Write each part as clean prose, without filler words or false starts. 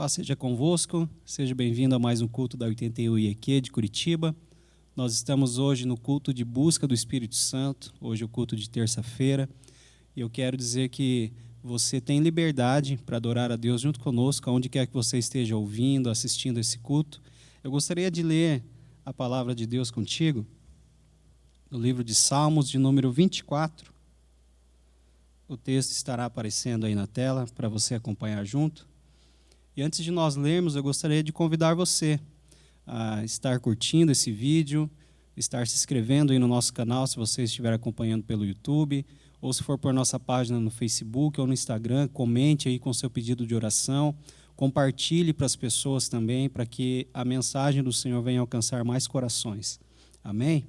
Paz seja convosco, seja bem-vindo a mais um culto da 81 IEQ de Curitiba. Nós estamos hoje no culto de busca do Espírito Santo, hoje é o culto de terça-feira, e eu quero dizer que você tem liberdade para adorar a Deus junto conosco, aonde quer que você esteja ouvindo, assistindo esse culto. Eu gostaria de ler a palavra de Deus contigo, no livro de Salmos, de número 24. O texto estará aparecendo aí na tela para você acompanhar junto. E antes de nós lermos, eu gostaria de convidar você a estar curtindo esse vídeo, estar se inscrevendo aí no nosso canal, se você estiver acompanhando pelo YouTube, ou se for por nossa página no Facebook ou no Instagram, comente aí com seu pedido de oração, compartilhe para as pessoas também, para que a mensagem do Senhor venha alcançar mais corações. Amém?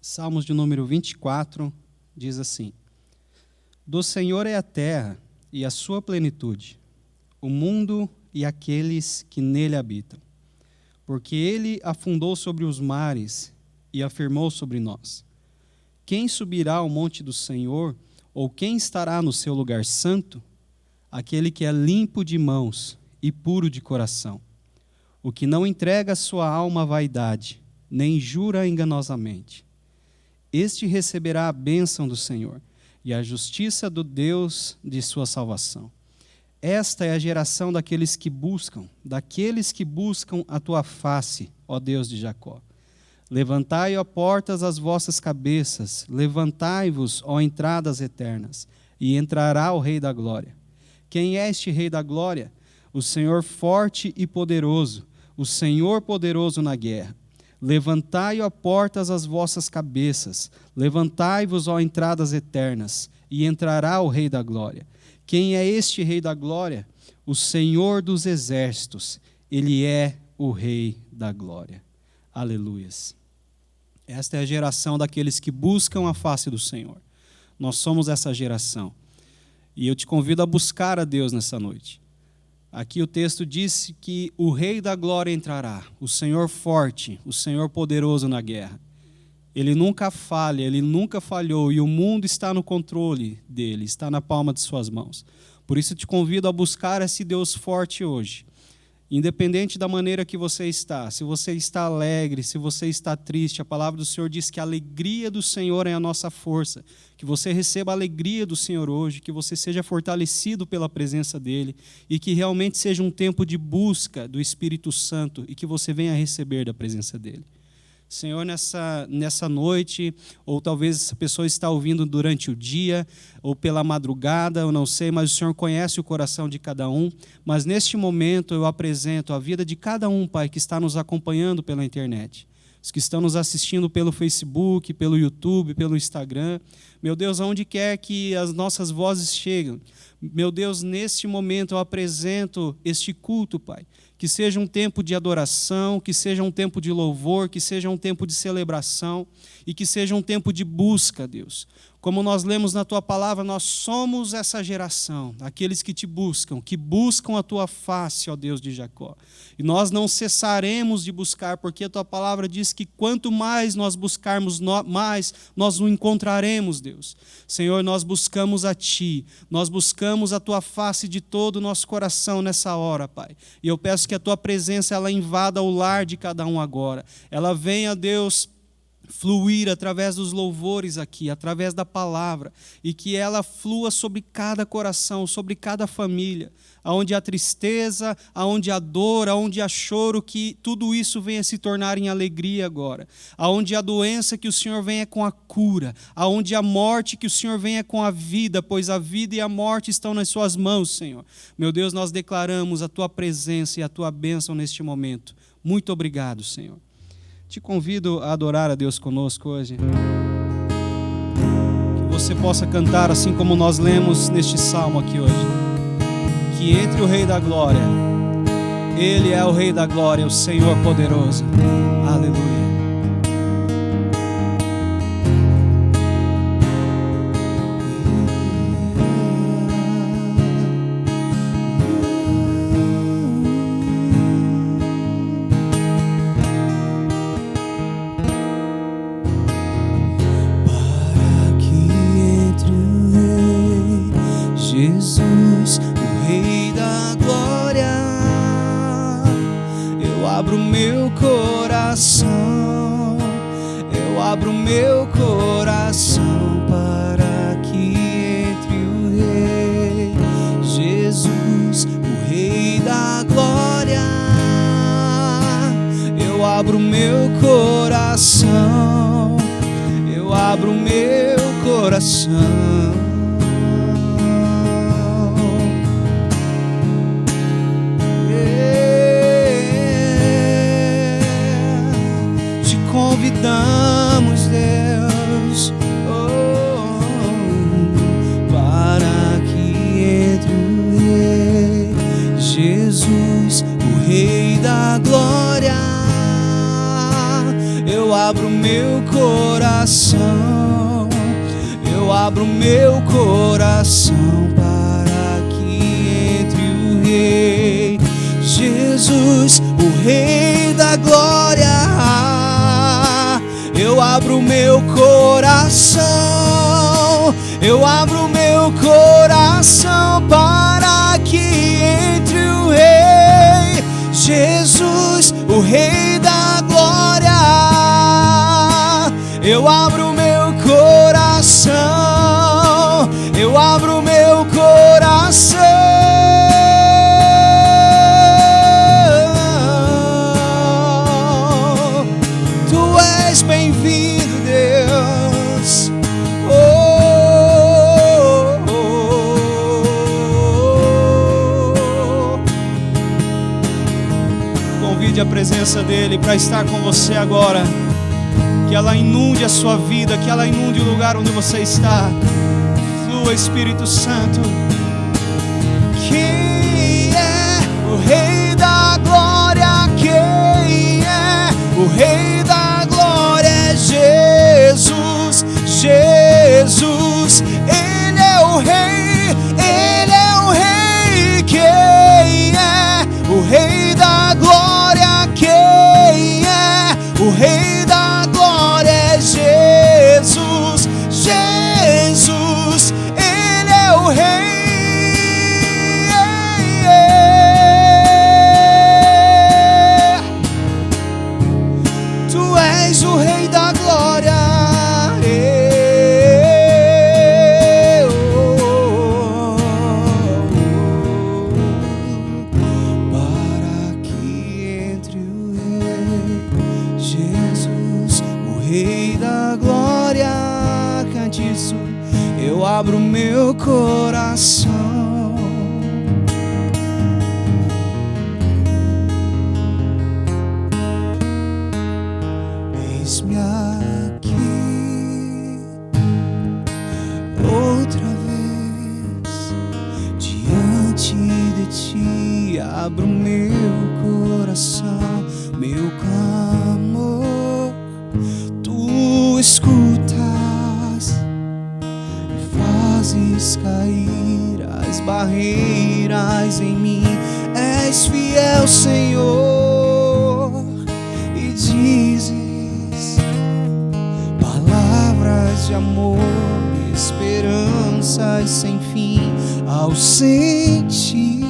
Salmos de número 24 diz assim: Do Senhor é a terra e a sua plenitude, o mundo e aqueles que nele habitam. Porque ele afundou sobre os mares e afirmou sobre nós. Quem subirá ao monte do Senhor, ou quem estará no seu lugar santo? Aquele que é limpo de mãos e puro de coração, o que não entrega a sua alma à vaidade, nem jura enganosamente. Este receberá a bênção do Senhor e a justiça do Deus de sua salvação. Esta é a geração daqueles que buscam a tua face, ó Deus de Jacó. Levantai, ó portas, as vossas cabeças, levantai-vos, ó entradas eternas, e entrará o Rei da Glória. Quem é este Rei da Glória? O Senhor forte e poderoso, o Senhor poderoso na guerra. Levantai, ó portas, as vossas cabeças, levantai-vos, ó entradas eternas, e entrará o Rei da Glória. Quem é este Rei da Glória? O Senhor dos Exércitos. Ele é o Rei da Glória. Aleluias. Esta é a geração daqueles que buscam a face do Senhor. Nós somos essa geração. E eu te convido a buscar a Deus nessa noite. Aqui o texto diz que o Rei da Glória entrará, o Senhor forte, o Senhor poderoso na guerra. Ele nunca falha, ele nunca falhou, e o mundo está no controle dele, está na palma de suas mãos. Por isso eu te convido a buscar esse Deus forte hoje. Independente da maneira que você está, se você está alegre, se você está triste, a palavra do Senhor diz que a alegria do Senhor é a nossa força. Que você receba a alegria do Senhor hoje, que você seja fortalecido pela presença dEle e que realmente seja um tempo de busca do Espírito Santo e que você venha receber da presença dEle. Senhor, nessa noite, ou talvez essa pessoa está ouvindo durante o dia, ou pela madrugada, eu não sei, mas o Senhor conhece o coração de cada um. Mas neste momento eu apresento a vida de cada um, Pai, que está nos acompanhando pela internet. Os que estão nos assistindo pelo Facebook, pelo YouTube, pelo Instagram. Meu Deus, aonde quer que as nossas vozes cheguem. Meu Deus, neste momento eu apresento este culto, Pai. Que seja um tempo de adoração, que seja um tempo de louvor, que seja um tempo de celebração e que seja um tempo de busca, Deus. Como nós lemos na Tua palavra, nós somos essa geração, aqueles que Te buscam, que buscam a Tua face, ó Deus de Jacó. E nós não cessaremos de buscar, porque a Tua palavra diz que quanto mais nós buscarmos, mais nós o encontraremos, Deus. Senhor, nós buscamos a Ti, nós buscamos a Tua face de todo o nosso coração nessa hora, Pai. E eu peço que a Tua presença ela invada o lar de cada um agora. Ela venha, Deus, fluir através dos louvores aqui, através da palavra, e que ela flua sobre cada coração, sobre cada família, aonde há tristeza, aonde há dor, aonde há choro, que tudo isso venha se tornar em alegria agora, aonde há doença, que o Senhor venha com a cura, aonde há morte, que o Senhor venha com a vida, pois a vida e a morte estão nas suas mãos, Senhor. Meu Deus, nós declaramos a Tua presença e a Tua bênção neste momento. Muito obrigado, Senhor. Te convido a adorar a Deus conosco hoje. Que você possa cantar assim como nós lemos neste salmo aqui hoje. Que entre o Rei da Glória, Ele é o Rei da Glória, o Senhor poderoso. Aleluia. Jesus, o Rei da Glória. meu coração, eu abro meu coração para que entre o Rei Jesus, o Rei da glória. Eu abro meu coração, eu abro meu coração. Te convidamos, Deus, para que entre o Rei Jesus, o Rei da glória. Eu abro meu coração, eu abro meu coração para que entre o Rei Jesus, o Rei da glória. Eu abro meu coração, eu abro meu coração para que entre o Rei Jesus, o Rei da glória. Eu abro meu coração, eu abro meu coração. Tu és bem-vindo, Deus. Convide a presença dele para estar com você agora. Que ela inunde a sua vida, que ela inunde o lugar onde você está. Flua, Espírito Santo. Quem é o Rei da glória? Quem é o Rei da glória? É Jesus, Jesus. Ele é o Rei, Ele é o Rei. Quem é o Rei da glória? Quem é o Rei da glória? É Jesus, Jesus. Ele é o Rei. Tu és o Rei da glória. Para que entre o Rei Jesus, o Rei da glória. Cante isso. Eu abro meu coração, eis-me aqui outra vez diante de ti. Abro meu coração, meu clamor tu escutas e fazes cair as barreiras em mim. És fiel, Senhor, e dizes palavras de amor, esperanças sem fim. Ao sentir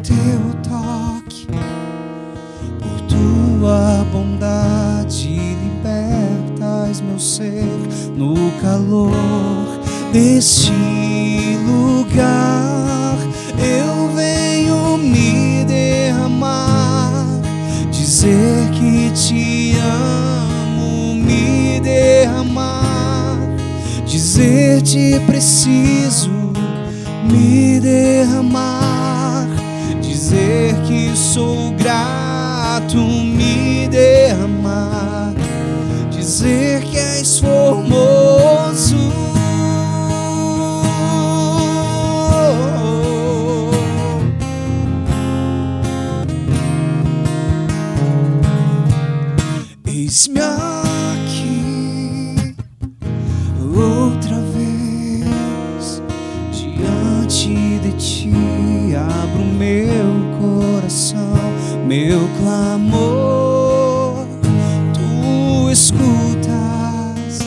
teu toque, por tua bondade libertas meu ser. No calor deste lugar eu venho me derramar, dizer que te amo, me derramar, dizer te preciso, me derramar, dizer que sou grato, me derramar, dizer que és formoso. Eis-me aqui outra vez diante de ti. Abro meu coração, meu clamor tu escutas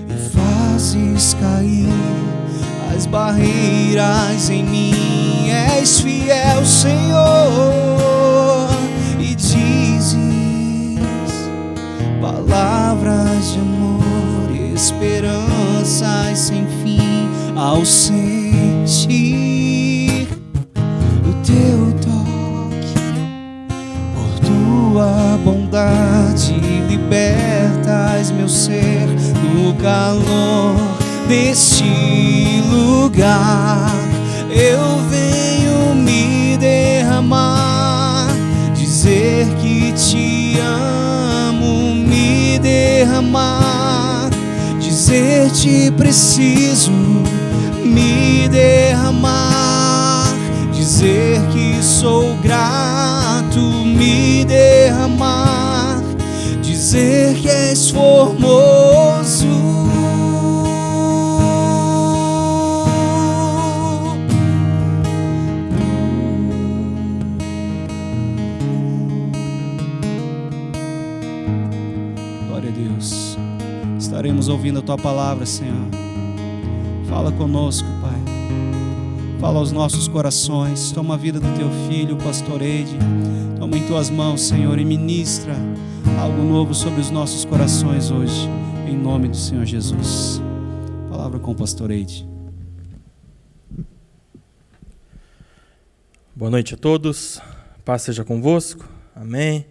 e fazes cair as barreiras em mim. És fiel, Senhor, palavras de amor, esperanças sem fim ao sentir o teu toque. Por tua bondade libertas meu ser no calor deste lugar. Eu venho me derramar, dizer que te amo, me derramar, dizer te preciso, me derramar, dizer que sou grato, me derramar, dizer que és formoso. Estaremos ouvindo a Tua palavra, Senhor. Fala conosco, Pai. Fala aos nossos corações. Toma a vida do Teu Filho, o pastor Eide. Toma em Tuas mãos, Senhor, e ministra algo novo sobre os nossos corações hoje, em nome do Senhor Jesus. Palavra com o pastor Eide. Boa noite a todos. Paz seja convosco. Amém.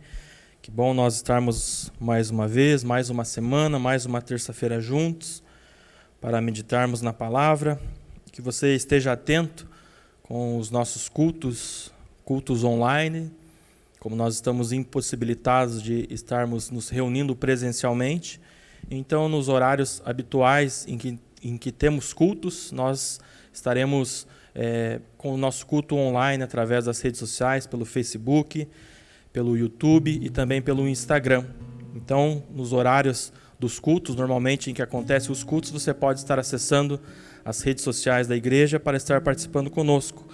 Que bom nós estarmos mais uma vez, mais uma semana, mais uma terça-feira juntos para meditarmos na palavra. Que você esteja atento com os nossos cultos online, como nós estamos impossibilitados de estarmos nos reunindo presencialmente. Então, nos horários habituais em que temos cultos, nós estaremos com o nosso culto online através das redes sociais, pelo Facebook, pelo YouTube e também pelo Instagram. Então, nos horários dos cultos, normalmente em que acontecem os cultos, você pode estar acessando as redes sociais da igreja para estar participando conosco.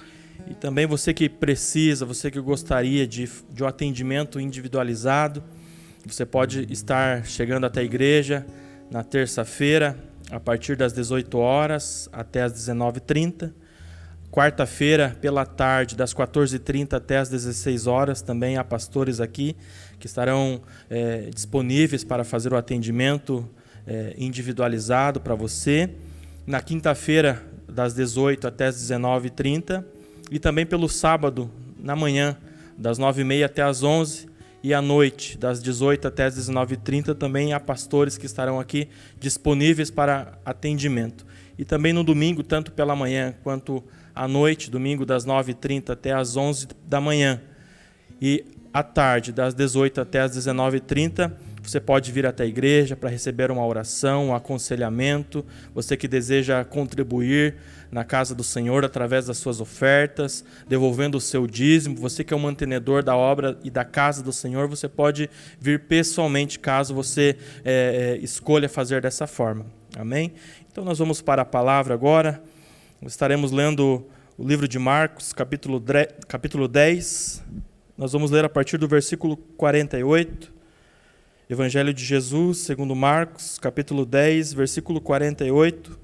E também você que precisa, você que gostaria de um atendimento individualizado, você pode estar chegando até a igreja na terça-feira, a partir das 18 horas até as 19h30. Quarta-feira, pela tarde, das 14h30 até as 16 horas, também há pastores aqui que estarão disponíveis para fazer o atendimento individualizado para você. Na quinta-feira, das 18 até as 19h30, e também pelo sábado, na manhã, das 9h30 até as 11h, e à noite, das 18 até as 19h30, também há pastores que estarão aqui disponíveis para atendimento. E também no domingo, tanto pela manhã quanto à noite, domingo das 9h30 até as 11 da manhã. E à tarde, das 18 até as 19h30, você pode vir até a igreja para receber uma oração, um aconselhamento. Você que deseja contribuir na casa do Senhor através das suas ofertas, devolvendo o seu dízimo. Você que é o mantenedor da obra e da casa do Senhor, você pode vir pessoalmente, caso você escolha fazer dessa forma. Amém? Então nós vamos para a palavra agora. Estaremos lendo o livro de Marcos, capítulo 10. Nós vamos ler a partir do versículo 48. Evangelho de Jesus, segundo Marcos, capítulo 10, versículo 48.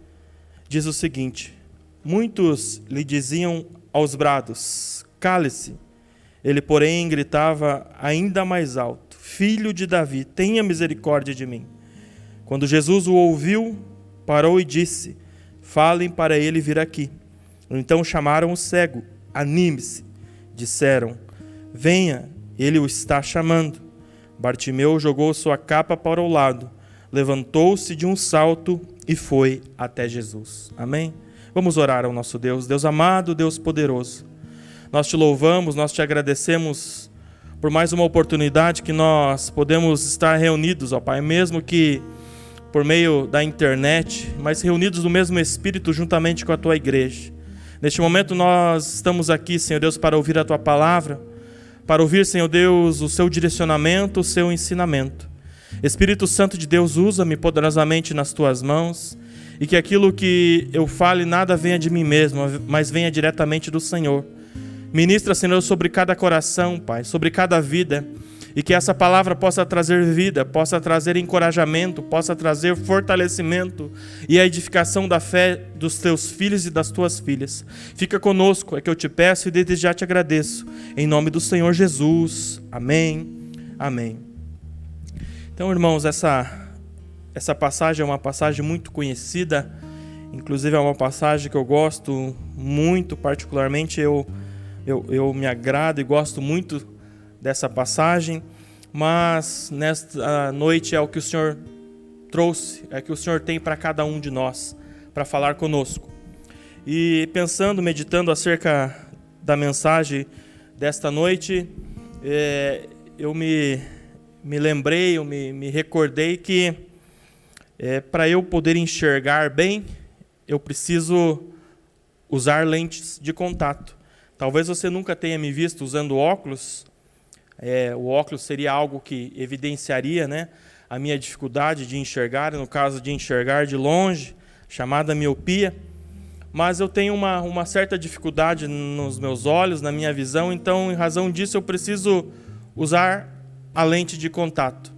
Diz o seguinte: muitos lhe diziam aos brados: cale-se. Ele, porém, gritava ainda mais alto: Filho de Davi, tenha misericórdia de mim. Quando Jesus o ouviu, parou e disse: falem para ele vir aqui. Então chamaram o cego. Anime-se, disseram. Venha, ele o está chamando. Bartimeu jogou sua capa para o lado, levantou-se de um salto e foi até Jesus. Amém? Vamos orar ao nosso Deus. Deus amado, Deus poderoso, nós te louvamos, nós te agradecemos por mais uma oportunidade que nós podemos estar reunidos, ó Pai, mesmo que por meio da internet, mas reunidos no mesmo Espírito juntamente com a Tua igreja. Neste momento nós estamos aqui, Senhor Deus, para ouvir a Tua palavra, para ouvir, Senhor Deus, o Seu direcionamento, o Seu ensinamento. Espírito Santo de Deus, usa-me poderosamente nas Tuas mãos, e que aquilo que eu fale nada venha de mim mesmo, mas venha diretamente do Senhor. Ministra, Senhor, sobre cada coração, Pai, sobre cada vida, e que essa palavra possa trazer vida, possa trazer encorajamento, possa trazer fortalecimento e a edificação da fé dos teus filhos e das tuas filhas. Fica conosco, é que eu te peço e desde já te agradeço. Em nome do Senhor Jesus. Amém. Amém. Então, irmãos, essa passagem é uma passagem muito conhecida, inclusive é uma passagem que eu gosto muito, particularmente eu me agrado e gosto muito dessa passagem, mas nesta noite é o que o Senhor trouxe, é o que o Senhor tem para cada um de nós, para falar conosco. E pensando, meditando acerca da mensagem desta noite, eu me lembrei, eu me recordei que para eu poder enxergar bem, eu preciso usar lentes de contato. Talvez você nunca tenha me visto usando óculos. O óculos seria algo que evidenciaria, né, a minha dificuldade de enxergar, no caso de enxergar de longe, chamada miopia. Mas eu tenho uma certa dificuldade nos meus olhos, na minha visão, então, em razão disso, eu preciso usar a lente de contato.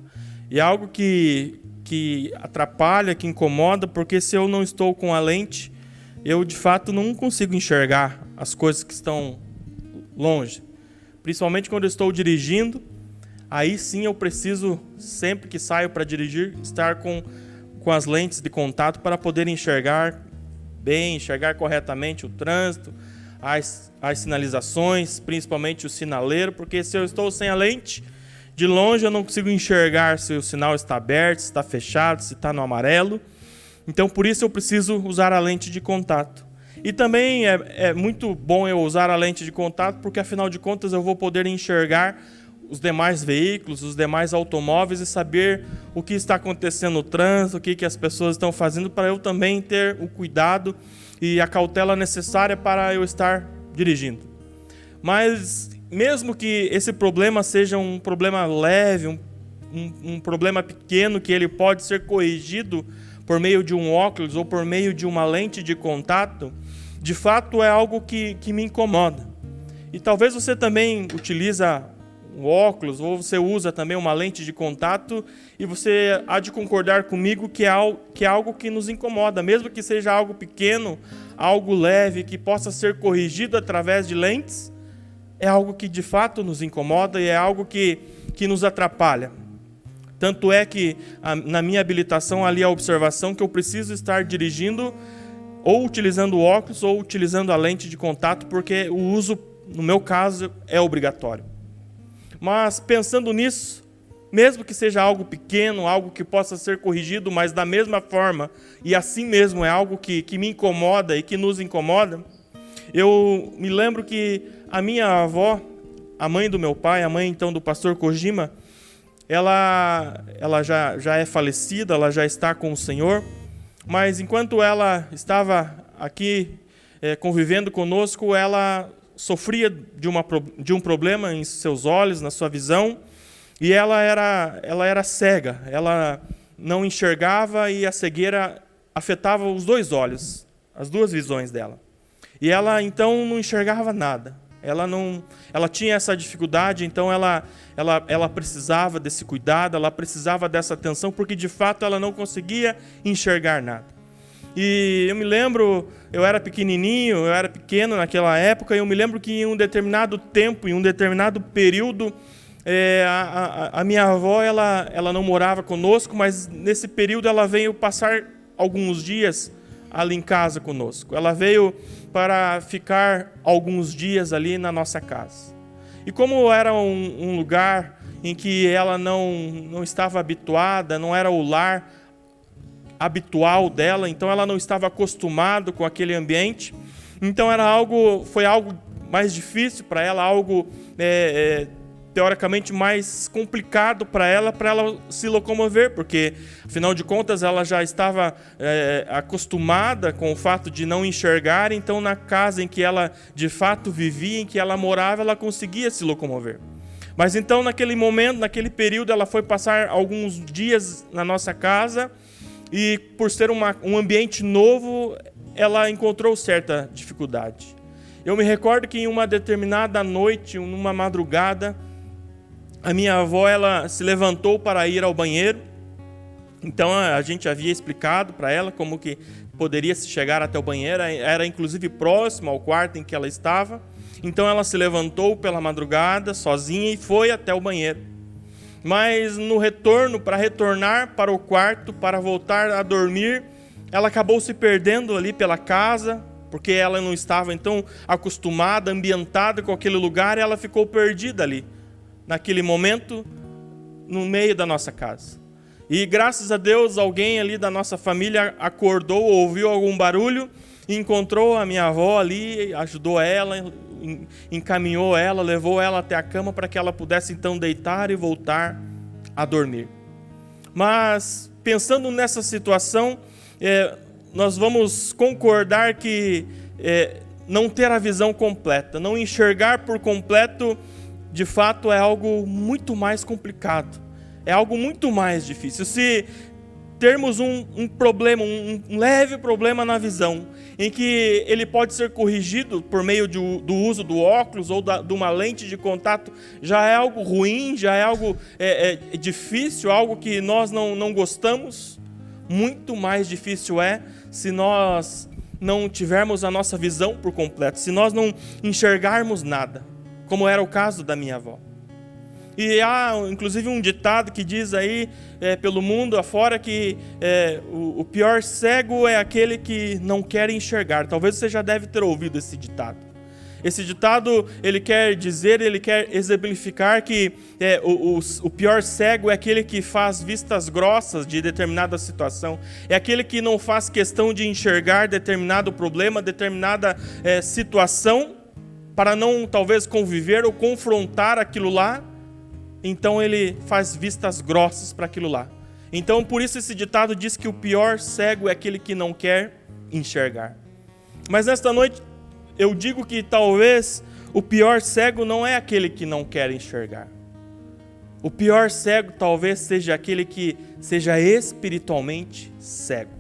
E é algo que atrapalha, que incomoda, porque se eu não estou com a lente, eu, de fato, não consigo enxergar as coisas que estão longe. Principalmente quando eu estou dirigindo, aí sim eu preciso, sempre que saio para dirigir, estar com as lentes de contato para poder enxergar bem, enxergar corretamente o trânsito, as sinalizações, principalmente o sinaleiro, porque se eu estou sem a lente, de longe eu não consigo enxergar se o sinal está aberto, se está fechado, se está no amarelo. Então, por isso eu preciso usar a lente de contato. E também é muito bom eu usar a lente de contato, porque afinal de contas eu vou poder enxergar os demais veículos, os demais automóveis e saber o que está acontecendo no trânsito, o que as pessoas estão fazendo, para eu também ter o cuidado e a cautela necessária para eu estar dirigindo. Mas mesmo que esse problema seja um problema leve, um problema pequeno, que ele pode ser corrigido por meio de um óculos ou por meio de uma lente de contato, de fato é algo que me incomoda. E talvez você também utiliza um óculos, ou você usa também uma lente de contato, e você há de concordar comigo que é algo que nos incomoda, mesmo que seja algo pequeno, algo leve, que possa ser corrigido através de lentes, é algo que de fato nos incomoda e é algo que nos atrapalha. Tanto é que na minha habilitação ali a observação que eu preciso estar dirigindo ou utilizando o óculos ou utilizando a lente de contato, porque o uso, no meu caso, é obrigatório. Mas pensando nisso, mesmo que seja algo pequeno, algo que possa ser corrigido, mas da mesma forma, e assim mesmo é algo que me incomoda e que nos incomoda, eu me lembro que a minha avó, a mãe do meu pai, a mãe então do pastor Kojima, ela já é falecida, ela já está com o Senhor, mas enquanto ela estava aqui convivendo conosco, ela sofria de um problema em seus olhos, na sua visão, e ela era cega, ela não enxergava e a cegueira afetava os dois olhos, as duas visões dela. E ela então não enxergava nada. Ela tinha essa dificuldade, então ela precisava desse cuidado, ela precisava dessa atenção, porque de fato ela não conseguia enxergar nada. E eu me lembro, eu era pequenininho, eu era pequeno naquela época, e eu me lembro que em um determinado tempo, em um determinado período, a minha avó, ela não morava conosco, mas nesse período ela veio passar alguns dias ali em casa conosco. Ela veio para ficar alguns dias ali na nossa casa. E como era um lugar em que ela não estava habituada, não era o lar habitual dela, então ela não estava acostumada com aquele ambiente, então foi algo mais difícil para ela, algo teoricamente mais complicado para ela se locomover, porque afinal de contas ela já estava acostumada com o fato de não enxergar, então na casa em que ela de fato vivia, em que ela morava, ela conseguia se locomover. Mas então naquele momento, naquele período, ela foi passar alguns dias na nossa casa, e por ser um ambiente novo, ela encontrou certa dificuldade. Eu me recordo que em uma determinada noite, numa madrugada, a minha avó ela se levantou para ir ao banheiro. Então a gente havia explicado para ela como que poderia se chegar até o banheiro, era inclusive próximo ao quarto em que ela estava. Então ela se levantou pela madrugada sozinha e foi até o banheiro. mas no retorno, para retornar para o quarto, para voltar a dormir, ela acabou se perdendo ali pela casa, porque ela não estava então acostumada, ambientada com aquele lugar, e ela ficou perdida ali, naquele momento, no meio da nossa casa. E graças a Deus, alguém ali da nossa família acordou, ouviu algum barulho, e encontrou a minha avó ali, ajudou ela, encaminhou ela, levou ela até a cama para que ela pudesse então deitar e voltar a dormir. Mas, pensando nessa situação, nós vamos concordar que não ter a visão completa, não enxergar por completo, de fato é algo muito mais complicado, é algo muito mais difícil. Se termos um problema, um leve problema na visão, em que ele pode ser corrigido por meio do uso do óculos ou de uma lente de contato, já é algo ruim, já é algo difícil, algo que nós não gostamos. Muito mais difícil é se nós não tivermos a nossa visão por completo, se nós não enxergarmos nada, como era o caso da minha avó. E há inclusive um ditado que diz aí pelo mundo afora que o pior cego é aquele que não quer enxergar. Talvez você já deve ter ouvido esse ditado. Esse ditado, ele quer exemplificar que o pior cego é aquele que faz vistas grossas de determinada situação. É aquele que não faz questão de enxergar determinado problema, determinada situação, para não talvez conviver ou confrontar aquilo lá. Então ele faz vistas grossas para aquilo lá. Então por isso esse ditado diz que o pior cego é aquele que não quer enxergar. Mas nesta noite eu digo que talvez o pior cego não é aquele que não quer enxergar. O pior cego talvez seja aquele que seja espiritualmente cego.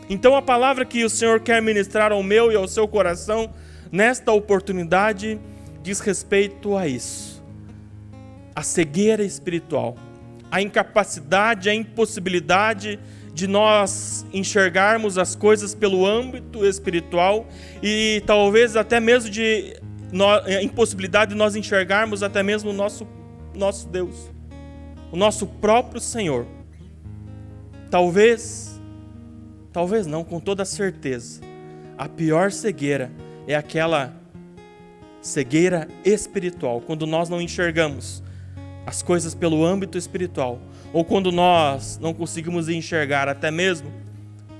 Então a palavra que o Senhor quer ministrar ao meu e ao seu coração nesta oportunidade diz respeito a isso. A cegueira espiritual, a incapacidade, a impossibilidade de nós enxergarmos as coisas pelo âmbito espiritual e talvez até mesmo a impossibilidade de nós enxergarmos até mesmo o nosso Deus, o nosso próprio Senhor. Talvez não, com toda certeza, a pior cegueira é aquela cegueira espiritual, quando nós não enxergamos as coisas pelo âmbito espiritual, ou quando nós não conseguimos enxergar até mesmo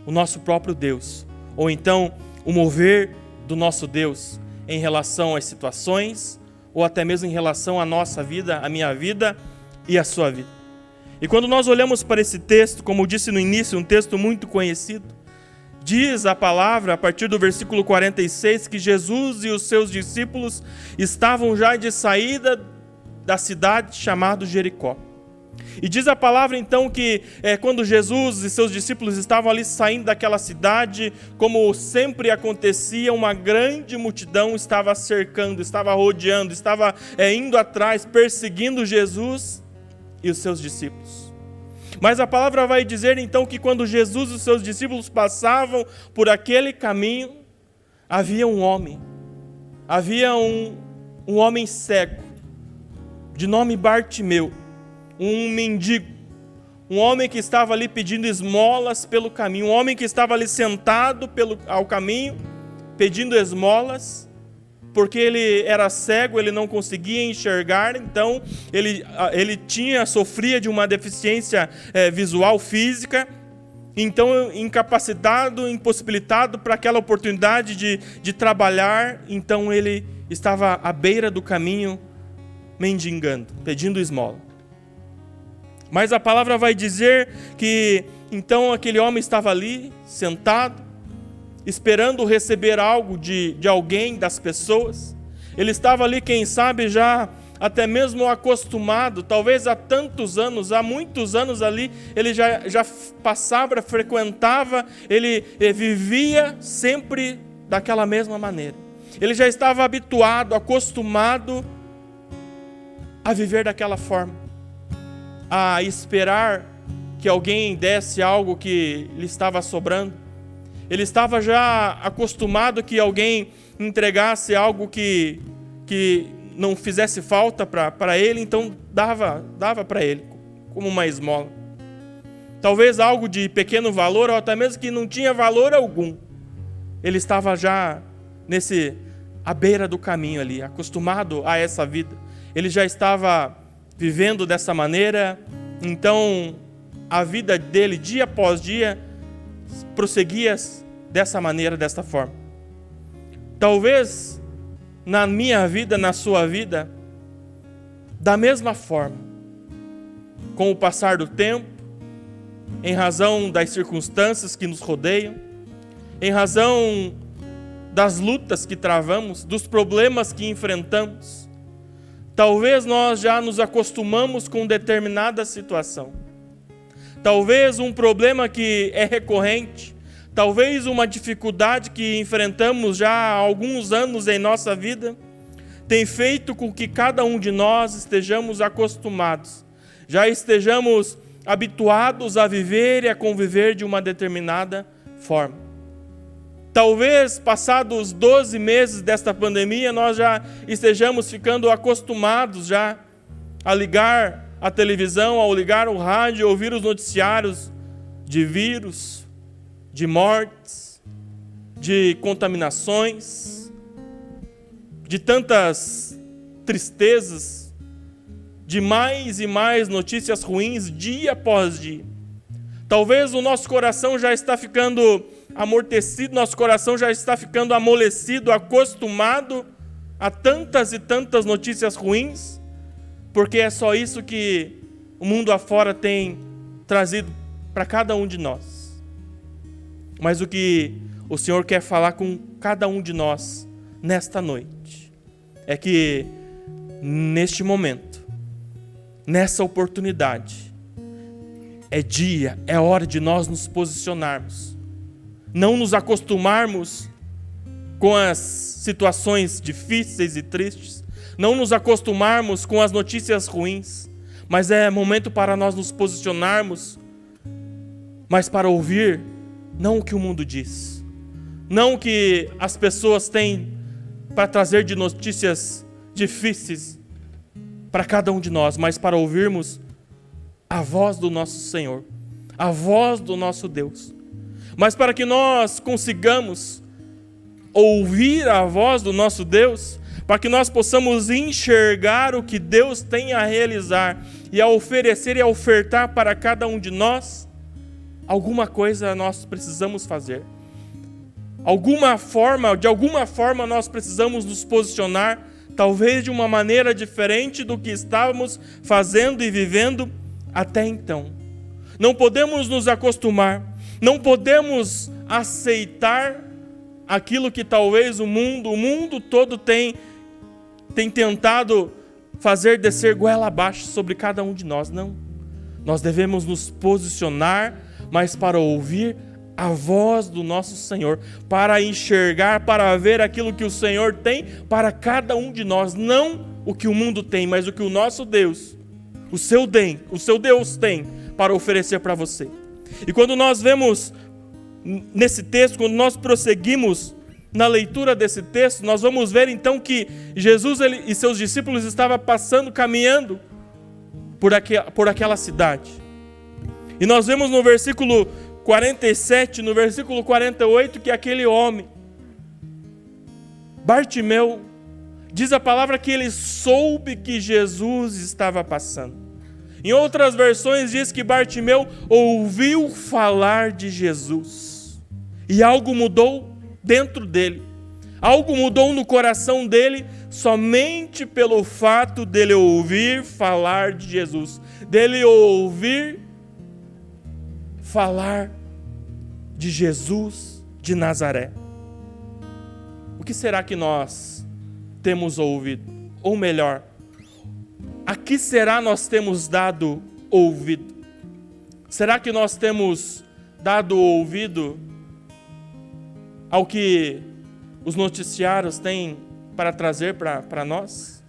o nosso próprio Deus, ou então o mover do nosso Deus em relação às situações, ou até mesmo em relação à nossa vida, à minha vida e à sua vida. E quando nós olhamos para esse texto, como eu disse no início, um texto muito conhecido, diz a palavra, a partir do versículo 46, que Jesus e os seus discípulos estavam já de saída da cidade chamada Jericó. E diz a palavra então que quando Jesus e seus discípulos estavam ali saindo daquela cidade, como sempre acontecia, uma grande multidão estava cercando, estava rodeando, estava indo atrás, perseguindo Jesus e os seus discípulos. Mas a palavra vai dizer então que quando Jesus e os seus discípulos passavam por aquele caminho, havia um homem cego, de nome Bartimeu, um mendigo, um homem que estava ali pedindo esmolas pelo caminho, um homem que estava ali sentado ao caminho, pedindo esmolas, porque ele era cego, ele não conseguia enxergar, então ele sofria de uma deficiência visual, física, então incapacitado, impossibilitado para aquela oportunidade de trabalhar, então ele estava à beira do caminho, mendigando, pedindo esmola. Mas a palavra vai dizer que então aquele homem estava ali, sentado, esperando receber algo de alguém, das pessoas. Ele estava ali, quem sabe, já até mesmo acostumado, talvez há muitos anos ali, ele já passava, frequentava, ele vivia sempre daquela mesma maneira. Ele já estava habituado, acostumado a viver daquela forma, a esperar que alguém desse algo que lhe estava sobrando. Ele estava já acostumado que alguém entregasse algo que não fizesse falta para ele, então dava para ele, como uma esmola. Talvez algo de pequeno valor, ou até mesmo que não tinha valor algum. Ele estava já à beira do caminho ali, acostumado a essa vida. Ele já estava vivendo dessa maneira, então a vida dele, dia após dia, prosseguia dessa maneira, desta forma. Talvez na minha vida, na sua vida, da mesma forma, com o passar do tempo, em razão das circunstâncias que nos rodeiam, em razão das lutas que travamos, dos problemas que enfrentamos, talvez nós já nos acostumamos com determinada situação. Talvez um problema que é recorrente, talvez uma dificuldade que enfrentamos já há alguns anos em nossa vida, tem feito com que cada um de nós estejamos acostumados, já estejamos habituados a viver e a conviver de uma determinada forma. Talvez, passados 12 meses desta pandemia, nós já estejamos ficando acostumados já a ligar a televisão, ao ligar o rádio, ouvir os noticiários de vírus, de mortes, de contaminações, de tantas tristezas, de mais e mais notícias ruins dia após dia. Talvez o nosso coração já está ficando amortecido, nosso coração já está ficando amolecido, acostumado a tantas e tantas notícias ruins, porque é só isso que o mundo afora tem trazido para cada um de nós. Mas o que o Senhor quer falar com cada um de nós nesta noite é que neste momento, nessa oportunidade, é hora de nós nos posicionarmos. Não nos acostumarmos com as situações difíceis e tristes, não nos acostumarmos com as notícias ruins, mas é momento para nós nos posicionarmos, mas para ouvir não o que o mundo diz, não o que as pessoas têm para trazer de notícias difíceis para cada um de nós, mas para ouvirmos a voz do nosso Senhor, a voz do nosso Deus. Mas para que nós consigamos ouvir a voz do nosso Deus, para que nós possamos enxergar o que Deus tem a realizar e a oferecer e a ofertar para cada um de nós, alguma coisa nós precisamos fazer. De alguma forma nós precisamos nos posicionar, talvez de uma maneira diferente do que estávamos fazendo e vivendo até então. Não podemos nos acostumar, não podemos aceitar aquilo que talvez o mundo todo tem tentado fazer descer goela abaixo sobre cada um de nós. Não. Nós devemos nos posicionar, mas para ouvir a voz do nosso Senhor, para enxergar, para ver aquilo que o Senhor tem para cada um de nós. Não o que o mundo tem, mas o que o nosso Deus, o seu Deus tem para oferecer para você. E quando nós vemos nesse texto, quando nós prosseguimos na leitura desse texto, nós vamos ver então que Jesus e seus discípulos estavam caminhando por aquela cidade. E nós vemos no versículo 47, no versículo 48, que aquele homem, Bartimeu, diz a palavra que ele soube que Jesus estava passando. Em outras versões diz que Bartimeu ouviu falar de Jesus. E algo mudou dentro dele. Algo mudou no coração dele somente pelo fato dele ouvir falar de Jesus. Dele ouvir falar de Jesus de Nazaré. O que será que nós temos ouvido? Ou melhor, a que será nós temos dado ouvido? Será que nós temos dado ouvido ao que os noticiários têm para trazer para nós?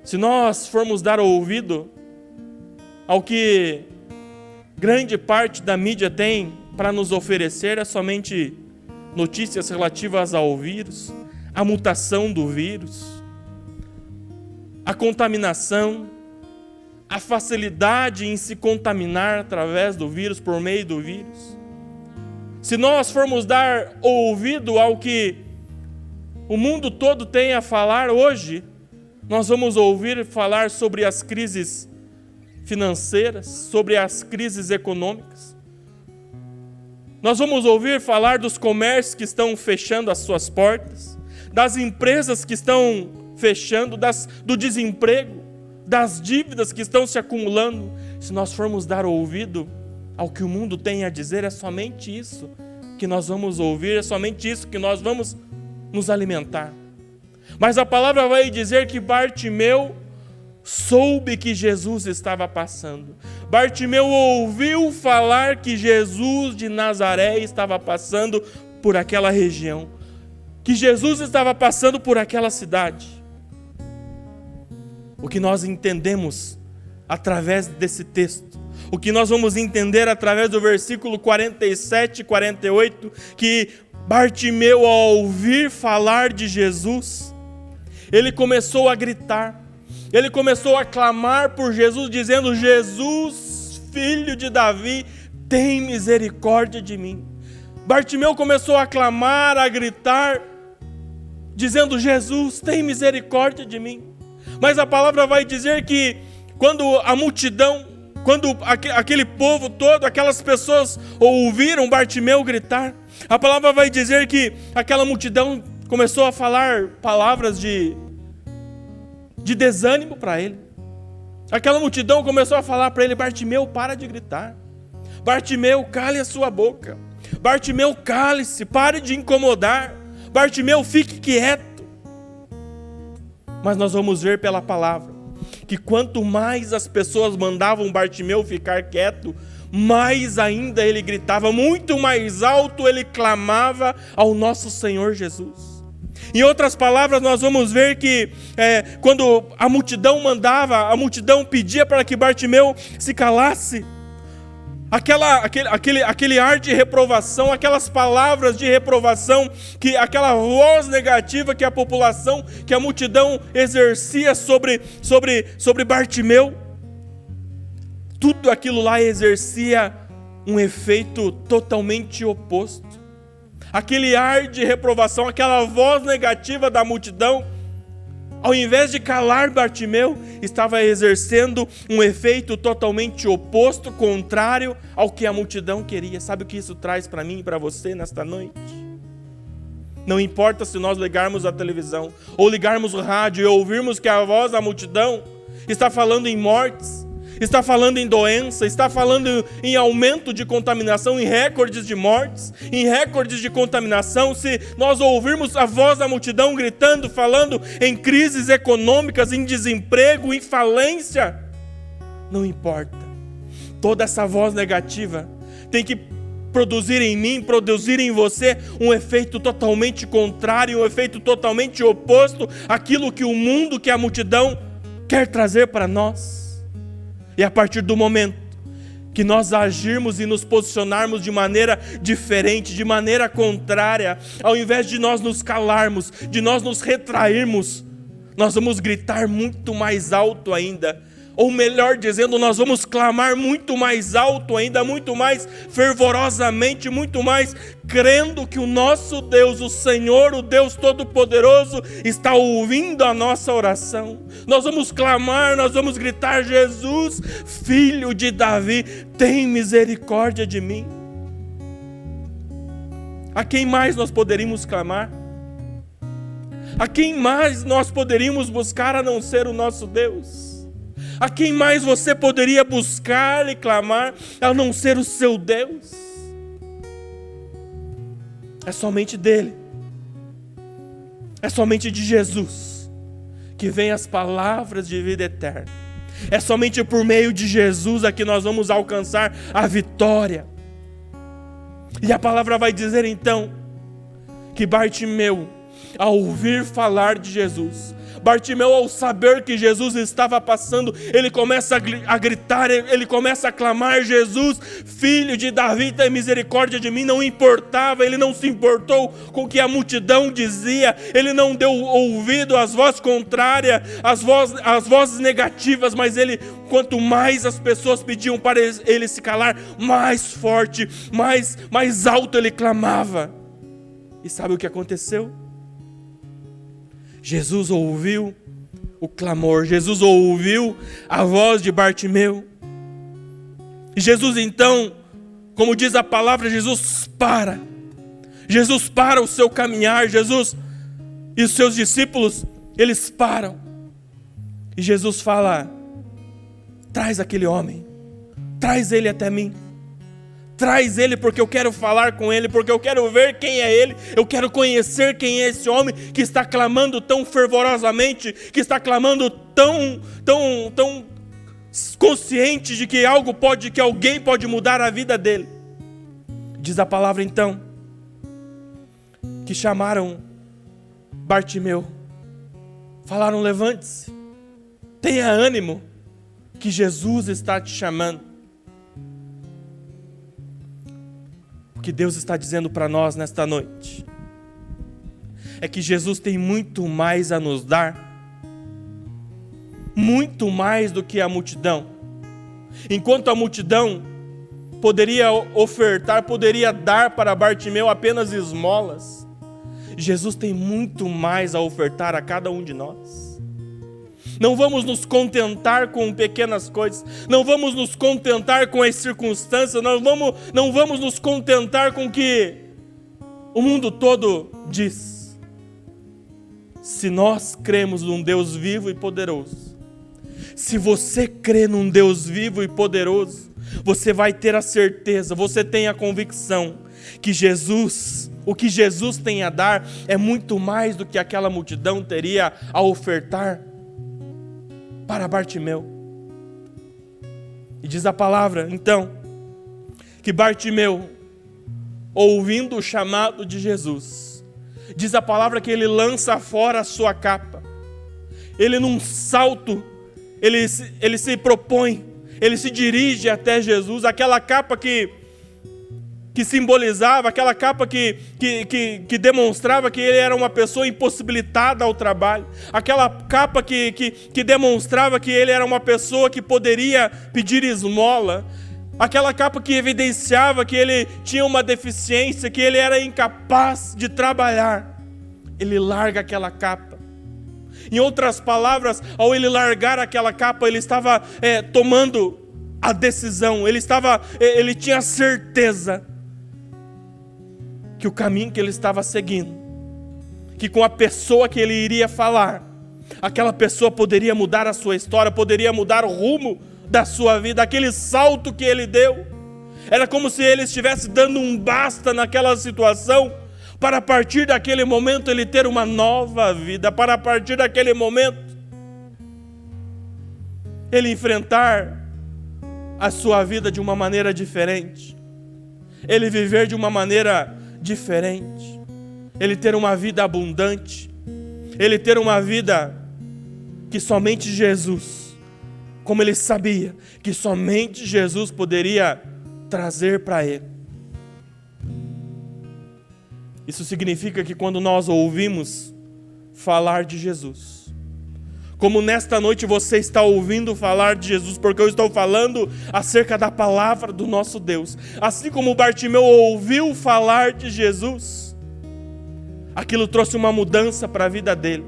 Se nós formos dar ouvido ao que grande parte da mídia tem para nos oferecer, é somente notícias relativas ao vírus, a mutação do vírus, a contaminação, a facilidade em se contaminar através do vírus, por meio do vírus. Se nós formos dar ouvido ao que o mundo todo tem a falar hoje, nós vamos ouvir falar sobre as crises financeiras, sobre as crises econômicas. Nós vamos ouvir falar dos comércios que estão fechando as suas portas, das empresas que estão fechando, do desemprego, das dívidas que estão se acumulando. Se nós formos dar ouvido ao que o mundo tem a dizer, é somente isso que nós vamos ouvir, é somente isso que nós vamos nos alimentar. Mas a palavra vai dizer que Bartimeu soube que Jesus estava passando. Bartimeu ouviu falar que Jesus de Nazaré estava passando por aquela região, que Jesus estava passando por aquela cidade. O que nós entendemos através desse texto, o que nós vamos entender através do versículo 47 e 48, que Bartimeu, ao ouvir falar de Jesus, ele começou a gritar, ele começou a clamar por Jesus, dizendo: Jesus, filho de Davi, tem misericórdia de mim. Bartimeu começou a clamar, a gritar, dizendo: Jesus, tem misericórdia de mim. Mas a palavra vai dizer que quando a multidão, quando aquele povo todo, aquelas pessoas ouviram Bartimeu gritar, a palavra vai dizer que aquela multidão começou a falar palavras de desânimo para ele. Aquela multidão começou a falar para ele: Bartimeu, para de gritar. Bartimeu, cale a sua boca. Bartimeu, cale-se, pare de incomodar. Bartimeu, fique quieto. Mas nós vamos ver pela palavra que quanto mais as pessoas mandavam Bartimeu ficar quieto, mais ainda ele gritava, muito mais alto ele clamava ao nosso Senhor Jesus. Em outras palavras, nós vamos ver que quando a multidão mandava, a multidão pedia para que Bartimeu se calasse, aquele ar de reprovação, aquelas palavras de reprovação, aquela voz negativa que a população, que a multidão exercia sobre Bartimeu, tudo aquilo lá exercia um efeito totalmente oposto. Aquele ar de reprovação, aquela voz negativa da multidão, ao invés de calar Bartimeu, estava exercendo um efeito totalmente oposto, contrário ao que a multidão queria. Sabe o que isso traz para mim e para você nesta noite? Não importa se nós ligarmos a televisão ou ligarmos o rádio e ouvirmos que a voz da multidão está falando em mortes, está falando em doença, está falando em aumento de contaminação, em recordes de mortes, em recordes de contaminação. Se nós ouvirmos a voz da multidão gritando, falando em crises econômicas, em desemprego, em falência, não importa. Toda essa voz negativa tem que produzir em mim, produzir em você um efeito totalmente contrário, um efeito totalmente oposto àquilo que o mundo, que a multidão quer trazer para nós. E a partir do momento que nós agirmos e nos posicionarmos de maneira diferente, de maneira contrária, ao invés de nós nos calarmos, de nós nos retrairmos, nós vamos gritar muito mais alto ainda. Ou melhor dizendo, nós vamos clamar muito mais alto ainda, muito mais fervorosamente, muito mais crendo que o nosso Deus, o Senhor, o Deus Todo-Poderoso, está ouvindo a nossa oração. Nós vamos clamar, nós vamos gritar: Jesus, filho de Davi, tem misericórdia de mim. A quem mais nós poderíamos clamar? A quem mais nós poderíamos buscar a não ser o nosso Deus? A quem mais você poderia buscar e clamar a não ser o seu Deus? É somente dele. É somente de Jesus que vem as palavras de vida eterna. É somente por meio de Jesus a que nós vamos alcançar a vitória. E a palavra vai dizer então que Bartimeu, ao ouvir falar de Jesus, Bartimeu, ao saber que Jesus estava passando, ele começa a gritar, ele começa a clamar: Jesus, filho de Davi, tem misericórdia de mim. Não importava, ele não se importou com o que a multidão dizia, ele não deu ouvido às vozes contrárias, às vozes negativas, mas ele, quanto mais as pessoas pediam para ele se calar, mais forte, mais alto ele clamava. E sabe o que aconteceu? Jesus ouviu o clamor, Jesus ouviu a voz de Bartimeu. E Jesus então, como diz a palavra, Jesus para o seu caminhar. Jesus e os seus discípulos, eles param. E Jesus fala: traz aquele homem, traz ele até mim. Traz ele, porque eu quero falar com ele, porque eu quero ver quem é ele, eu quero conhecer quem é esse homem que está clamando tão fervorosamente, que está clamando tão consciente de que que alguém pode mudar a vida dele. Diz a palavra então, que chamaram Bartimeu, falaram: levante-se, tenha ânimo, que Jesus está te chamando. O que Deus está dizendo para nós nesta noite é que Jesus tem muito mais a nos dar, muito mais do que a multidão. Enquanto a multidão poderia ofertar, poderia dar para Bartimeu apenas esmolas, Jesus tem muito mais a ofertar a cada um de nós. Não vamos nos contentar com pequenas coisas, não vamos nos contentar com as circunstâncias, não vamos nos contentar com o que o mundo todo diz. Se nós cremos num Deus vivo e poderoso, se você crê num Deus vivo e poderoso, você vai ter a certeza, você tem a convicção que o que Jesus tem a dar é muito mais do que aquela multidão teria a ofertar para Bartimeu. E diz a palavra, então, que Bartimeu, ouvindo o chamado de Jesus, diz a palavra que ele lança fora a sua capa. Ele, num salto, ele se propõe, ele se dirige até Jesus, aquela capa que simbolizava, aquela capa que demonstrava que ele era uma pessoa impossibilitada ao trabalho, aquela capa que demonstrava que ele era uma pessoa que poderia pedir esmola, aquela capa que evidenciava que ele tinha uma deficiência, que ele era incapaz de trabalhar. Ele larga aquela capa. Em outras palavras, ao ele largar aquela capa, ele estava tomando a decisão, ele tinha certeza que o caminho que ele estava seguindo, que com a pessoa que ele iria falar, aquela pessoa poderia mudar a sua história, poderia mudar o rumo da sua vida. Aquele salto que ele deu, era como se ele estivesse dando um basta naquela situação, para a partir daquele momento ele ter uma nova vida, para a partir daquele momento ele enfrentar a sua vida de uma maneira diferente, ele viver de uma maneira diferente, ele ter uma vida abundante, ele ter uma vida que somente Jesus, como ele sabia, que somente Jesus poderia trazer para ele. Isso significa que quando nós ouvimos falar de Jesus, como nesta noite você está ouvindo falar de Jesus, porque eu estou falando acerca da palavra do nosso Deus. Assim como Bartimeu ouviu falar de Jesus, aquilo trouxe uma mudança para a vida dele.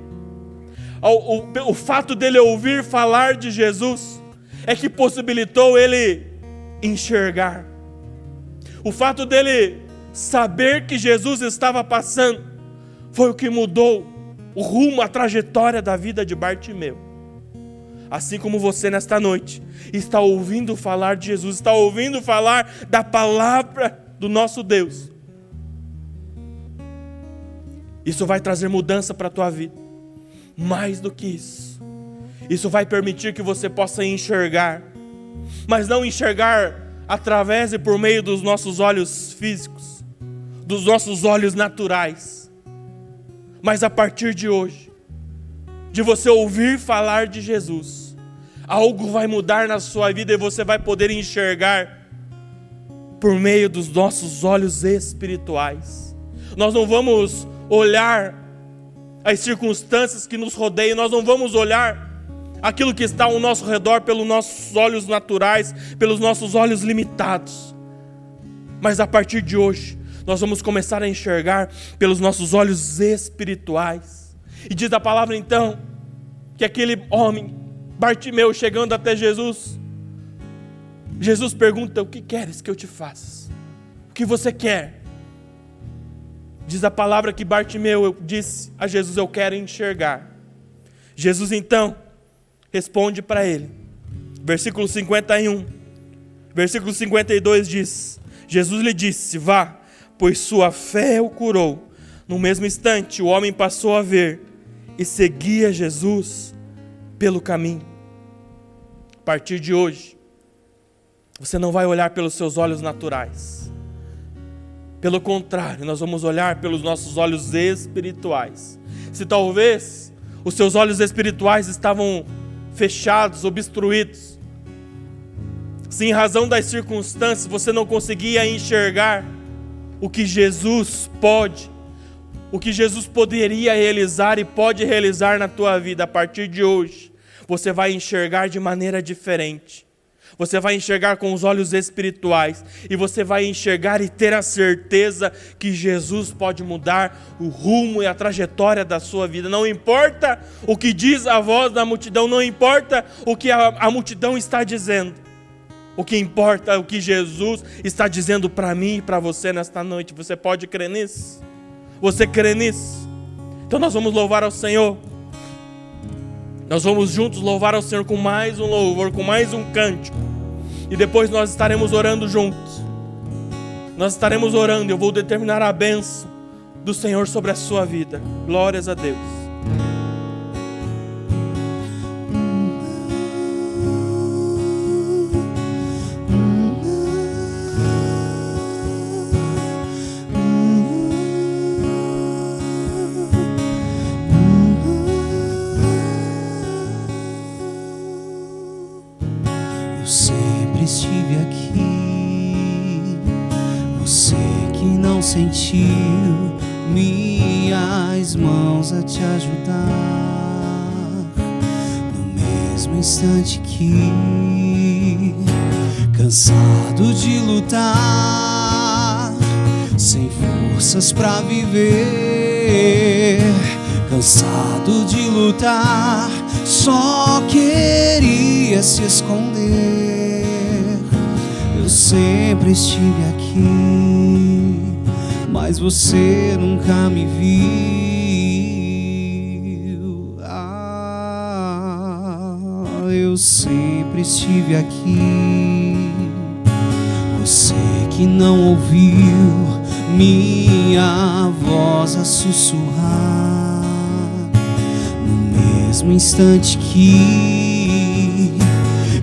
O fato dele ouvir falar de Jesus é que possibilitou ele enxergar. O fato dele saber que Jesus estava passando foi o que mudou o rumo, a trajetória da vida de Bartimeu. Assim como você nesta noite está ouvindo falar de Jesus, está ouvindo falar da palavra do nosso Deus, isso vai trazer mudança para a tua vida. Mais do que isso vai permitir que você possa enxergar, mas não enxergar através e por meio dos nossos olhos físicos, dos nossos olhos naturais, Mas a partir de hoje, de você ouvir falar de Jesus, algo vai mudar na sua vida e você vai poder enxergar por meio dos nossos olhos espirituais. Nós não vamos olhar as circunstâncias que nos rodeiam, nós não vamos olhar aquilo que está ao nosso redor pelos nossos olhos naturais, pelos nossos olhos limitados. Mas a partir de hoje, nós vamos começar a enxergar pelos nossos olhos espirituais. E diz a palavra então, que aquele homem, Bartimeu, chegando até Jesus, Jesus pergunta: o que queres que eu te faça? O que você quer? Diz a palavra que Bartimeu disse a Jesus: eu quero enxergar. Jesus então responde para ele, versículo 51, versículo 52 diz: Jesus lhe disse: vá, pois sua fé o curou. No mesmo instante o homem passou a ver e seguia Jesus pelo caminho. A partir de hoje, você não vai olhar pelos seus olhos naturais. Pelo contrário, nós vamos olhar pelos nossos olhos espirituais. Se talvez os seus olhos espirituais estavam fechados, obstruídos, se em razão das circunstâncias você não conseguia enxergar o que Jesus pode, o que Jesus poderia realizar e pode realizar na tua vida, a partir de hoje, você vai enxergar de maneira diferente. Você vai enxergar com os olhos espirituais e você vai enxergar e ter a certeza que Jesus pode mudar o rumo e a trajetória da sua vida. Não importa o que diz a voz da multidão, não importa o que a multidão está dizendo. O que importa é o que Jesus está dizendo para mim e para você nesta noite. Você pode crer nisso? Você crê nisso? Então nós vamos louvar ao Senhor. Nós vamos juntos louvar ao Senhor com mais um louvor, com mais um cântico. E depois nós estaremos orando juntos. Nós estaremos orando e eu vou determinar a bênção do Senhor sobre a sua vida. Glórias a Deus. Estive aqui, você que não sentiu minhas mãos a te ajudar, no mesmo instante que, cansado de lutar, sem forças pra viver, cansado de lutar, só queria se esconder. Eu sempre estive aqui, mas você nunca me viu. Eu sempre estive aqui, você que não ouviu minha voz a sussurrar, no mesmo instante que,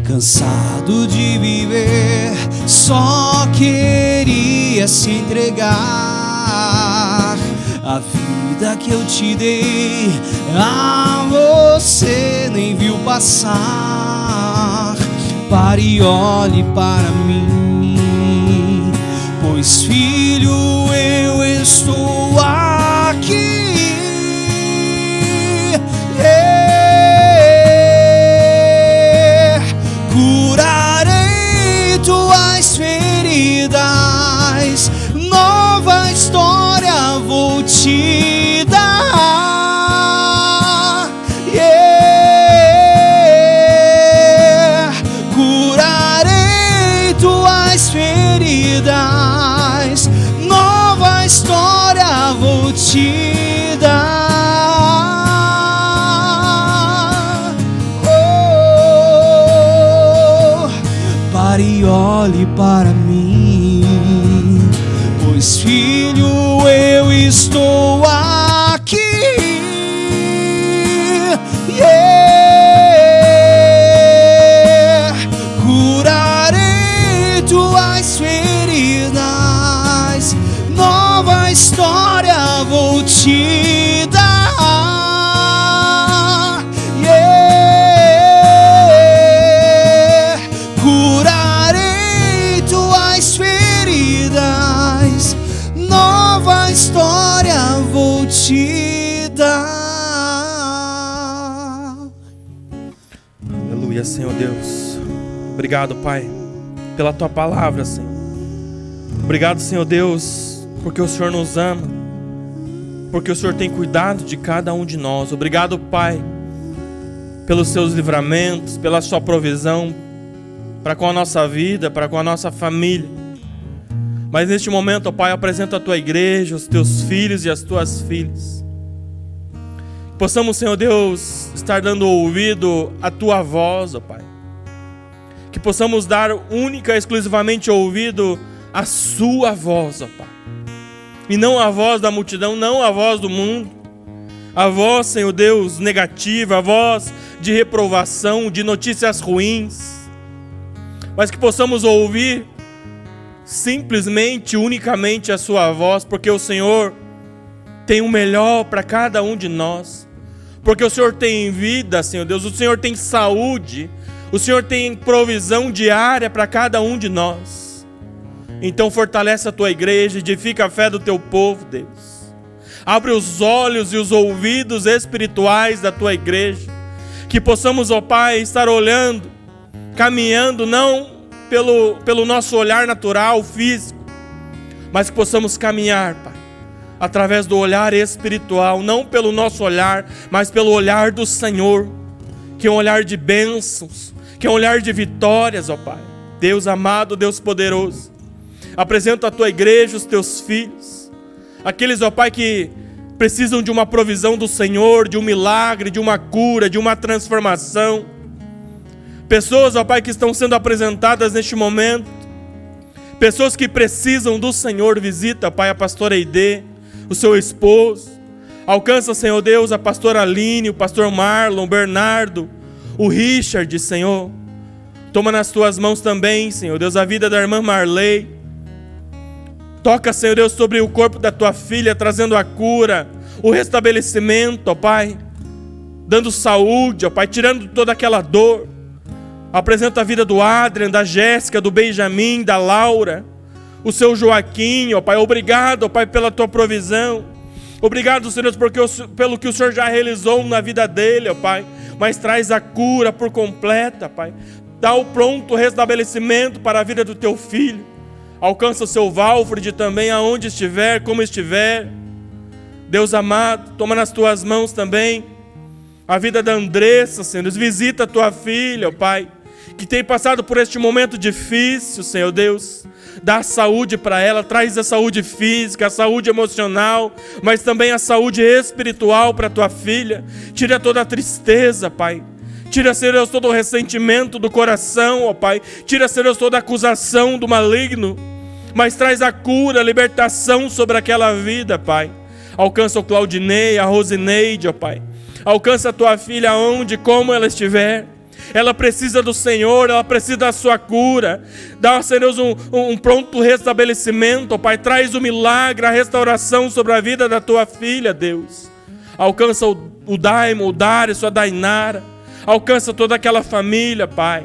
cansado de viver, só queria se entregar. A vida que eu te dei, você nem viu passar. Pare e olhe para mim, pois filho, eu estou aqui. Curarei tuas feridas, nova história vou te dar. Curarei tuas feridas, nova história vou te dar. E olhe para mim, pois filho, eu estou aqui. Curarei tuas feridas, nova história vou te dar. Aleluia, Senhor Deus. Obrigado, Pai, pela Tua palavra, Senhor. Obrigado, Senhor Deus, porque o Senhor nos ama, porque o Senhor tem cuidado de cada um de nós. Obrigado, Pai, pelos Seus livramentos, pela Sua provisão para com a nossa vida, para com a nossa família. Mas neste momento, ó Pai, eu apresento a Tua igreja, os Teus filhos e as Tuas filhas. Possamos, Senhor Deus, estar dando ouvido à Tua voz, ó Pai. Que possamos dar única e exclusivamente ouvido à Sua voz, ó Pai. E não a voz da multidão, não a voz do mundo. A voz, Senhor Deus, negativa, a voz de reprovação, de notícias ruins. Mas que possamos ouvir simplesmente, unicamente a Sua voz, porque o Senhor tem o melhor para cada um de nós. Porque o Senhor tem vida, Senhor Deus, o Senhor tem saúde, o Senhor tem provisão diária para cada um de nós. Então fortalece a Tua igreja, edifica a fé do Teu povo, Deus. Abre os olhos e os ouvidos espirituais da Tua igreja, que possamos, ó Pai, estar olhando, caminhando não pelo nosso olhar natural, físico, mas que possamos caminhar, Pai, através do olhar espiritual, não pelo nosso olhar, mas pelo olhar do Senhor, que é um olhar de bênçãos, que é um olhar de vitórias, ó Pai. Deus amado, Deus poderoso, apresento a Tua igreja, os Teus filhos, aqueles, ó Pai, que precisam de uma provisão do Senhor, de um milagre, de uma cura, de uma transformação. Pessoas, ó Pai, que estão sendo apresentadas neste momento. Pessoas que precisam do Senhor. Visita, Pai, a pastora Eide, o seu esposo. Alcança, Senhor Deus, a pastora Aline, o pastor Marlon, o Bernardo, o Richard, Senhor. Toma nas Tuas mãos também, Senhor Deus, a vida da irmã Marley. Toca, Senhor Deus, sobre o corpo da Tua filha, trazendo a cura, o restabelecimento, ó Pai. Dando saúde, ó Pai, tirando toda aquela dor. Apresenta a vida do Adrian, da Jéssica, do Benjamin, da Laura, o seu Joaquim, ó Pai. Obrigado, ó Pai, pela Tua provisão. Obrigado, Senhor, pelo que o Senhor já realizou na vida dele, ó Pai. Mas traz a cura por completa, Pai. Dá o pronto restabelecimento para a vida do Teu filho. Alcança o seu Valfred também, aonde estiver, como estiver. Deus amado, toma nas Tuas mãos também a vida da Andressa, Senhor. Visita a Tua filha, ó Pai, que tem passado por este momento difícil, Senhor Deus. Dá saúde para ela, traz a saúde física, a saúde emocional, mas também a saúde espiritual para a Tua filha. Tira toda a tristeza, Pai. Tira, Senhor Deus, todo o ressentimento do coração, ó Pai. Tira, Senhor Deus, toda a acusação do maligno, mas traz a cura, a libertação sobre aquela vida, Pai. Alcança o Claudinei, a Rosineide, ó Pai. Alcança a Tua filha onde, como ela estiver. Ela precisa do Senhor, ela precisa da Sua cura. Dá, Senhor Deus, um pronto restabelecimento, ó Pai. Traz o milagre, a restauração sobre a vida da Tua filha, Deus. Alcança o Daimon, o Darius, a Dainara. Alcança toda aquela família, Pai.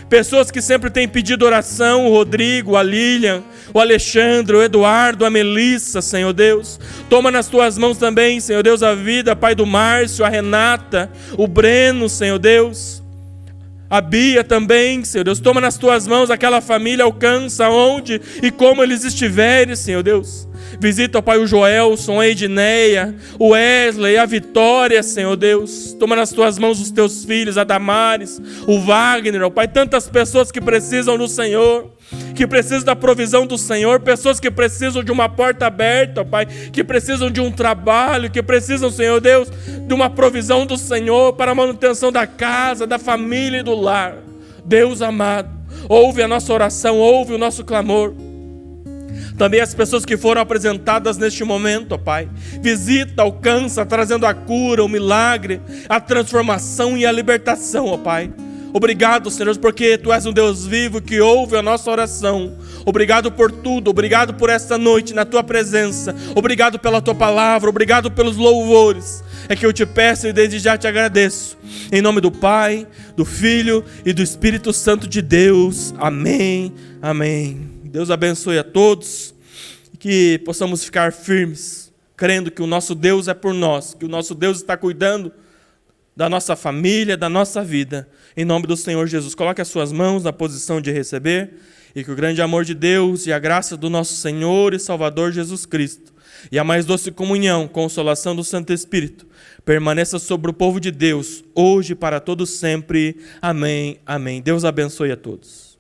Pessoas que sempre têm pedido oração, o Rodrigo, a Lilian, o Alexandre, o Eduardo, a Melissa, Senhor Deus. Toma nas Tuas mãos também, Senhor Deus, a vida, Pai, do Márcio, a Renata, o Breno, Senhor Deus. A Bia também, Senhor Deus. Toma nas Tuas mãos aquela família, alcança onde e como eles estiverem, Senhor Deus. Visita, ó Pai, o Joelson, a Edneia, o Wesley, a Vitória, Senhor Deus. Toma nas Tuas mãos os Teus filhos, a Damares, o Wagner, ó Pai. Tantas pessoas que precisam do Senhor, que precisam da provisão do Senhor. Pessoas que precisam de uma porta aberta, ó Pai. Que precisam de um trabalho, que precisam, Senhor Deus, de uma provisão do Senhor para a manutenção da casa, da família e do lar. Deus amado, ouve a nossa oração, ouve o nosso clamor. Também as pessoas que foram apresentadas neste momento, ó Pai. Visita, alcança, trazendo a cura, o milagre, a transformação e a libertação, ó Pai. Obrigado, Senhor, porque Tu és um Deus vivo que ouve a nossa oração. Obrigado por tudo, obrigado por esta noite na Tua presença. Obrigado pela Tua palavra, obrigado pelos louvores. É que eu Te peço e desde já Te agradeço. Em nome do Pai, do Filho e do Espírito Santo de Deus. Amém, amém. Deus abençoe a todos e que possamos ficar firmes, crendo que o nosso Deus é por nós, que o nosso Deus está cuidando da nossa família, da nossa vida. Em nome do Senhor Jesus, coloque as suas mãos na posição de receber e que o grande amor de Deus e a graça do nosso Senhor e Salvador Jesus Cristo e a mais doce comunhão, consolação do Santo Espírito, permaneça sobre o povo de Deus, hoje e para todos sempre. Amém, amém. Deus abençoe a todos.